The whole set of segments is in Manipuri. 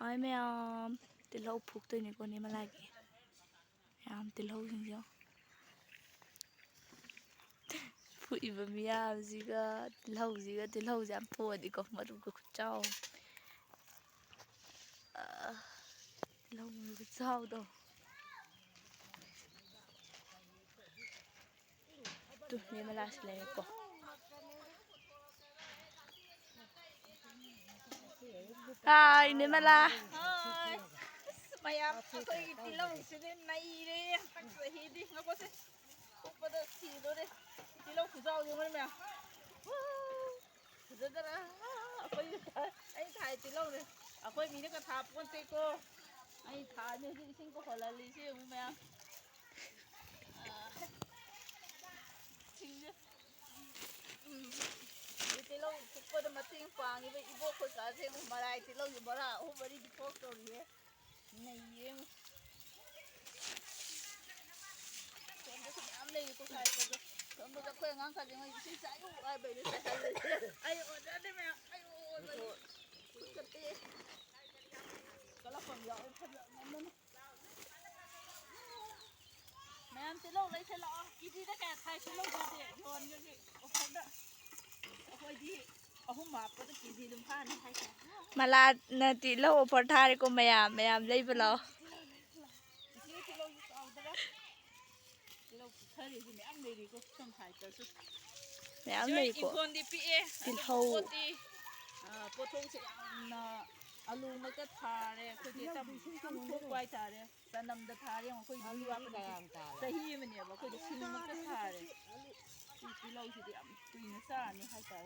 Ai mèo từ lâu phục tôi này con em lại em từ lâu rồi nhá phụ và mèo gì cả từ lâu dám phụ đi có mà đúng có cháu lâu mới có cháu đâu tuh em lại lấy có ai em lại mayam akhoi tilong sine nai re tak se hi di ngako se upada si do re tilong khujau yo me khujadara akhoi ai thai tilong re akhoi mi ne ka tha pon te ko ai tha ne si sing ko hola li se mu me sing ne tilong upada mating pang ibo ibo ko ka se mu marai tilong yo bara o bari di pok to ri này em am này cô khai rồi không được quên ngang cả những cái trái của ai bây giờ ai ở đó đấy mẹ ai ôi cái tê cái là phần nhỏ em phần nhỏ lắm mẹ em tới lâu lấy xe lọ đi đi đó cả thay xe lâu rồi thì còn như vậy không đó thôi đi không mà có cái gì đừng pha này thay xe mà là tí lâu phật thai của mẹ lấy vào lo mẹ ăn này của tí lâu pothong se na alu na ka thare khoi de tam thuk kwai thare sanam da thare khoi di wa ka sahi me ne ba khoi de sin ma ka thare ti lo si de am tui na sa ni hai ta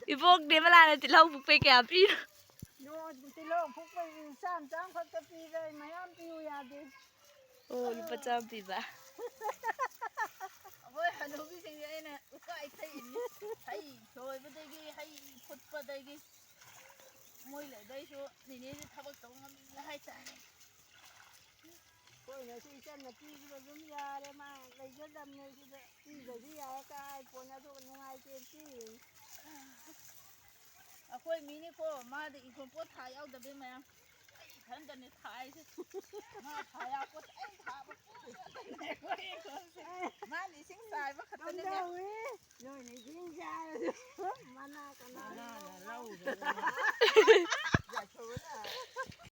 ibok de mà là tí lâu phục về kẹp đi no ti lo phúcไป3 trang phát cái pi đây mày ăn tiêu ya đi ôi bắt chăm bị bà với hà nội cái gì vậy nè cái thấy rồi bên đây cái hay phật bên đây cái môi lại đây số thì nên thắp bát tông là hai trái coi là thì chân là pi cái giống ya đấy mà lấy cái đầm này thì pi rồi thì ya cái con nhà thôi nhưng ai chơi pi khôi mini cô mà thì con bớt thái ao đập bên mày thân chân này thái chứ mà thái ao